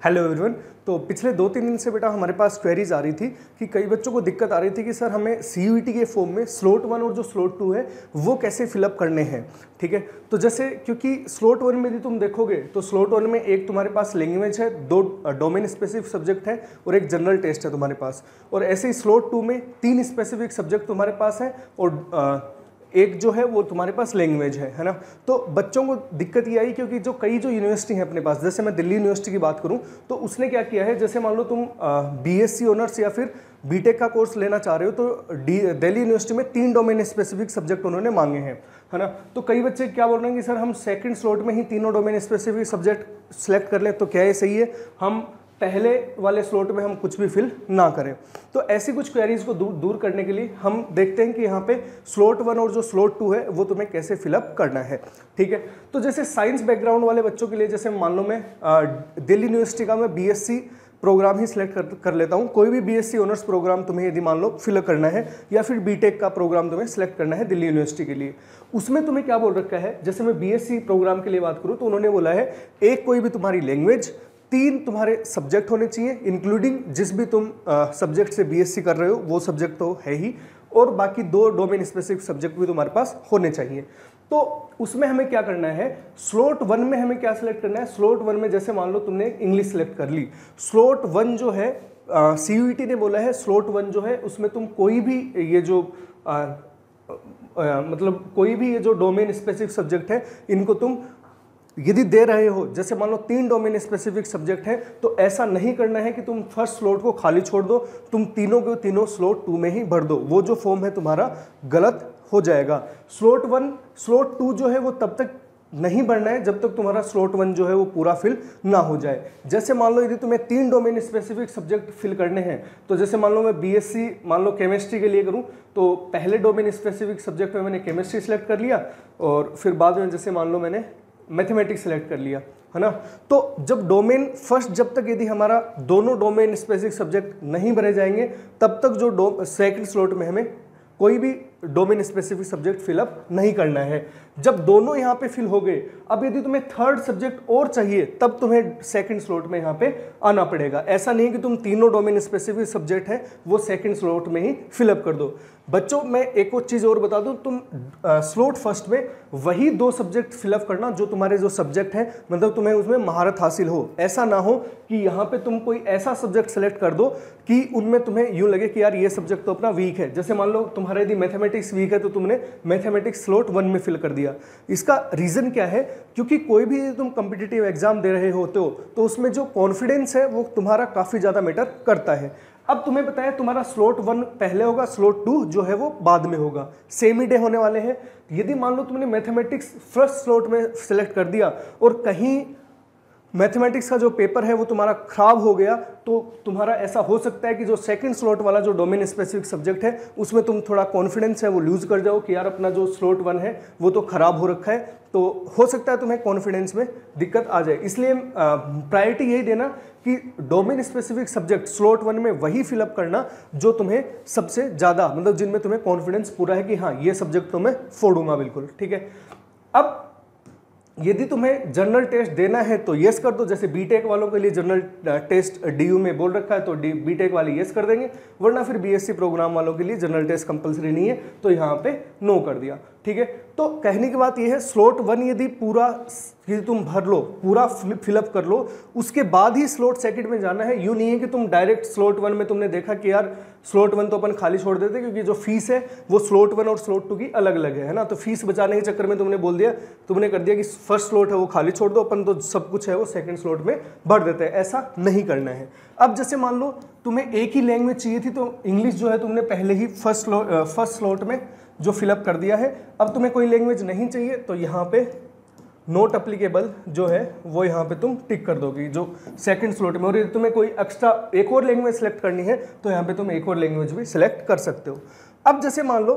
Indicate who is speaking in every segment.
Speaker 1: Hello everyone. तो पिछले 2-3 दिन से बेटा हमारे पास क्वेरीज आ रही थी कि कई बच्चों को दिक्कत आ रही थी कि सर हमें सीयूईटी के फॉर्म में स्लॉट 1 और जो स्लॉट 2 है वो कैसे फिलअप करने हैं। ठीक है, तो जैसे क्योंकि स्लॉट 1 में यदि तुम देखोगे तो स्लॉट 1 में एक तुम्हारे पास लैंग्वेज है, 2 डोमेन स्पेसिफिक सब्जेक्ट है और एक जनरल टेस्ट है तुम्हारे पास। और ऐसे ही स्लॉट 2 में 3 स्पेसिफिक सब्जेक्ट तुम्हारे पास है और एक जो है वो तुम्हारे पास लैंग्वेज है ना। तो बच्चों को दिक्कत ये आई क्योंकि जो यूनिवर्सिटी है अपने पास, जैसे मैं दिल्ली यूनिवर्सिटी की बात करूं तो उसने क्या किया है, जैसे मान लो तुम बीएससी ऑनर्स या फिर बीटेक का कोर्स लेना चाह रहे हो तो दिल्ली यूनिवर्सिटी में 3 डोमेन स्पेसिफिक सब्जेक्ट उन्होंने मांगे हैं, है ना। तो कई बच्चे क्या बोल रहे हैं कि सर हम सेकंड स्लॉट में ही तीनों डोमेन स्पेसिफिक सब्जेक्ट सेलेक्ट कर लें, तो क्या ये सही है, हम पहले वाले स्लॉट में हम कुछ भी फिल ना करें। तो ऐसी कुछ क्वेरीज को दूर करने के लिए हम देखते हैं कि यहाँ पे स्लॉट 1 और जो स्लॉट 2 है वो तुम्हें कैसे फिलअप करना है। ठीक है, तो जैसे साइंस बैकग्राउंड वाले बच्चों के लिए, जैसे मान लो मैं दिल्ली यूनिवर्सिटी का मैं बीएससी प्रोग्राम ही सिलेक्ट कर लेता हूँ। कोई भी बीएससी ऑनर्स प्रोग्राम तुम्हें यदि मान लो फिलअप करना है या फिर बीटेक का प्रोग्राम तुम्हें सिलेक्ट करना है दिल्ली यूनिवर्सिटी के लिए, उसमें तुम्हें क्या बोल रखा है, जैसे मैं बीएससी प्रोग्राम के लिए बात करूँ तो उन्होंने बोला है एक कोई भी तुम्हारी लैंग्वेज, 3 तुम्हारे सब्जेक्ट होने चाहिए इंक्लूडिंग जिस भी तुम सब्जेक्ट से बीएससी कर रहे हो वो सब्जेक्ट तो है ही, और बाकी 2 डोमेन स्पेसिफिक सब्जेक्ट भी तुम्हारे पास होने चाहिए। तो उसमें हमें क्या करना है, स्लॉट 1 में हमें क्या सिलेक्ट करना है। स्लॉट 1 में जैसे मान लो तुमने इंग्लिश सिलेक्ट कर ली, स्लॉट 1 जो है सीयूईटी ने बोला है स्लॉट 1 जो है उसमें तुम कोई भी ये जो मतलब कोई भी ये जो डोमेन स्पेसिफिक सब्जेक्ट है इनको तुम यदि दे रहे हो, जैसे मान लो 3 डोमेन स्पेसिफिक सब्जेक्ट है, तो ऐसा नहीं करना है कि तुम फर्स्ट स्लॉट को खाली छोड़ दो, तुम तीनों के तीनों स्लॉट 2 में ही भर दो, वो जो फॉर्म है तुम्हारा गलत हो जाएगा। स्लॉट 1 स्लॉट 2 जो है वो तब तक नहीं भरना है जब तक तुम्हारा स्लॉट 1 जो है वो पूरा फिल ना हो जाए। जैसे मान लो यदि तुम्हें 3 डोमेन स्पेसिफिक सब्जेक्ट फिल करने हैं, तो जैसे मान लो मैं बीएससी मान लो केमिस्ट्री के लिए करूं तो पहले डोमेन स्पेसिफिक सब्जेक्ट में मैंने केमिस्ट्री सेलेक्ट कर लिया और फिर बाद में जैसे मान लो मैंने मैथमेटिक्स सेलेक्ट कर लिया, है ना। तो जब डोमेन फर्स्ट, जब तक यदि हमारा दोनों डोमेन स्पेसिफिक सब्जेक्ट नहीं भरे जाएंगे तब तक जो सेकंड स्लॉट में हमें कोई भी डोमेन स्पेसिफिक सब्जेक्ट फिलअप नहीं करना है। जब दोनों यहाँ पे फिल हो गए, अब यदि तुम्हें थर्ड सब्जेक्ट और चाहिए तब तुम्हें सेकंड स्लॉट में यहाँ पे आना पड़ेगा। ऐसा नहीं कि तुम तीनों डोमेन स्पेसिफिक सब्जेक्ट है वो सेकंड स्लॉट में ही फिलअप कर दो। बच्चों मैं एक और चीज़ और बता दूं, तुम स्लॉट फर्स्ट में वही 2 सब्जेक्ट फिलअप करना जो तुम्हारे जो सब्जेक्ट हैं, मतलब तुम्हें उसमें महारत हासिल हो। ऐसा ना हो कि यहाँ पे तुम कोई ऐसा सब्जेक्ट सेलेक्ट कर दो कि उनमें तुम्हें यूँ लगे कि यार ये सब्जेक्ट तो अपना वीक है। जैसे मान लो तुम्हारा यदि मैथमेटिक्स वीक है तो तुमने मैथमेटिक्स स्लॉट 1 में फिल कर दिया। इसका रीज़न क्या है, क्योंकि कोई भी तुम कॉम्पिटिटिव एग्जाम दे रहे होते हो तो उसमें जो कॉन्फिडेंस है वो तुम्हारा काफ़ी ज़्यादा मैटर करता है। अब तुम्हें पता है तुम्हारा स्लॉट 1 पहले होगा, स्लॉट 2 जो है वो बाद में होगा, सेम ही डे होने वाले हैं। यदि मान लो तुमने मैथमेटिक्स फर्स्ट स्लॉट में सिलेक्ट कर दिया और कहीं मैथमेटिक्स का जो पेपर है वो तुम्हारा खराब हो गया, तो तुम्हारा ऐसा हो सकता है कि जो सेकंड स्लॉट वाला जो डोमेन स्पेसिफिक सब्जेक्ट है उसमें तुम थोड़ा कॉन्फिडेंस है वो लूज कर जाओ कि यार अपना जो स्लॉट 1 है वो तो खराब हो रखा है, तो हो सकता है तुम्हें कॉन्फिडेंस में दिक्कत आ जाए। इसलिए प्रायोरिटी यही देना कि डोमेन स्पेसिफिक सब्जेक्ट स्लॉट 1 में वही फिलअप करना जो तुम्हें सबसे ज़्यादा, मतलब जिनमें तुम्हें कॉन्फिडेंस पूरा है कि हाँ ये सब्जेक्ट तो मैं फोड़ूंगा बिल्कुल। ठीक है, अब यदि तुम्हें जनरल टेस्ट देना है तो यस कर दो। जैसे बीटेक वालों के लिए जनरल टेस्ट डीयू में बोल रखा है तो बीटेक वाले यस कर देंगे, वरना फिर बीएससी प्रोग्राम वालों के लिए जनरल टेस्ट कंपलसरी नहीं है तो यहाँ पे नो कर दिया। ठीक है, तो कहने की बात यह है स्लॉट 1 यदि तुम भर लो, पूरा फिलअप कर लो, उसके बाद ही स्लॉट सेकंड में जाना है। यूँ नहीं है कि तुम डायरेक्ट स्लॉट 1 में तुमने देखा कि यार स्लॉट 1 तो अपन खाली छोड़ देते क्योंकि जो फीस है वो स्लॉट 1 और स्लॉट 2 की अलग अलग है ना। तो फीस बचाने के चक्कर में तुमने कर दिया कि फर्स्ट स्लॉट है वो खाली छोड़ दो, अपन तो सब कुछ है वो सेकंड स्लॉट में भर देते हैं। ऐसा नहीं करना है। अब जैसे मान लो तुम्हें एक ही लैंग्वेज चाहिए थी तो इंग्लिश जो है तुमने पहले ही फर्स्ट स्लॉट में जो फिलअप कर दिया है। अब तुम्हें कोई लैंग्वेज नहीं चाहिए तो यहाँ पे नोट अप्लीकेबल जो है वो यहाँ पे तुम टिक कर दोगे जो सेकंड स्लॉट में। और यदि तुम्हें कोई एक्स्ट्रा एक और लैंग्वेज सेलेक्ट करनी है तो यहाँ पे तुम एक और लैंग्वेज भी सिलेक्ट कर सकते हो। अब जैसे मान लो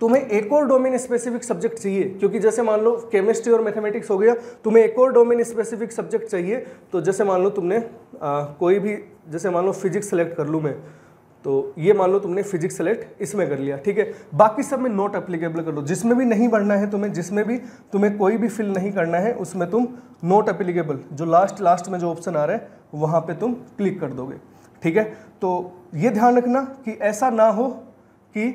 Speaker 1: तुम्हें एक और डोमेन स्पेसिफिक सब्जेक्ट चाहिए, क्योंकि जैसे मान लो केमिस्ट्री और मैथमेटिक्स हो गया, तुम्हें एक और डोमेन स्पेसिफिक सब्जेक्ट चाहिए। तो जैसे मान लो तुमने कोई भी, जैसे मान लो फिजिक्स सेलेक्ट कर लूँ मैं, तो ये मान लो तुमने फिजिक्स सेलेक्ट इसमें कर लिया, ठीक है। बाकी सब में नॉट एप्लीकेबल कर लो, जिसमें भी नहीं भरना है तुम्हें, जिसमें भी तुम्हें कोई भी फिल नहीं करना है उसमें तुम नॉट एप्लीकेबल, जो लास्ट में जो ऑप्शन आ रहा है वहाँ पे तुम क्लिक कर दोगे, ठीक है। तो ये ध्यान रखना कि ऐसा ना हो कि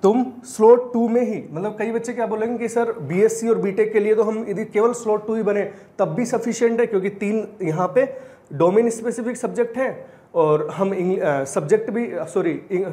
Speaker 1: तुम स्लॉट 2 में ही, मतलब कई बच्चे क्या बोलेंगे कि सर बीएससी और बीटेक के लिए तो हम यदि केवल स्लॉट 2 ही बने तब भी सफिशिएंट है, क्योंकि 3 यहाँ पे डोमेन स्पेसिफिक सब्जेक्ट हैं और हम सब्जेक्ट भी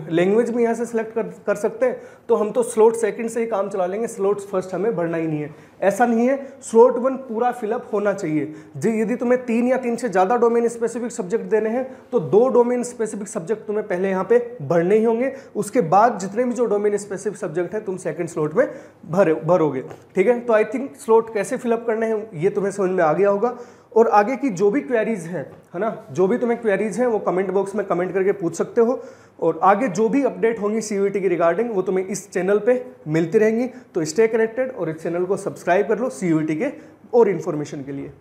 Speaker 1: लैंग्वेज भी यहाँ से सिलेक्ट कर सकते हैं, तो हम तो स्लॉट सेकंड से ही काम चला लेंगे, स्लॉट फर्स्ट हमें भरना ही नहीं है। ऐसा नहीं है, स्लॉट 1 पूरा फिलअप होना चाहिए। यदि तुम्हें 3 या 3 से ज़्यादा डोमेन स्पेसिफिक सब्जेक्ट देने हैं तो 2 डोमेन स्पेसिफिक सब्जेक्ट तुम्हें पहले यहाँ पे भरने ही होंगे, उसके बाद जितने भी जो डोमेन स्पेसिफिक सब्जेक्ट है तुम सेकंड स्लॉट में भरोगे, ठीक है। तो आई थिंक स्लॉट कैसे फिलअप करने हैं ये तुम्हें समझ में आ गया होगा। और आगे की जो भी क्वेरीज हैं, है ना, जो भी तुम्हें क्वेरीज हैं वो कमेंट बॉक्स में कमेंट करके पूछ सकते हो, और आगे जो भी अपडेट होंगी सीयूईटी की रिगार्डिंग वो तुम्हें इस चैनल पे मिलती रहेंगी। तो स्टे कनेक्टेड और इस चैनल को सब्सक्राइब कर लो सीयूईटी के और इन्फॉर्मेशन के लिए।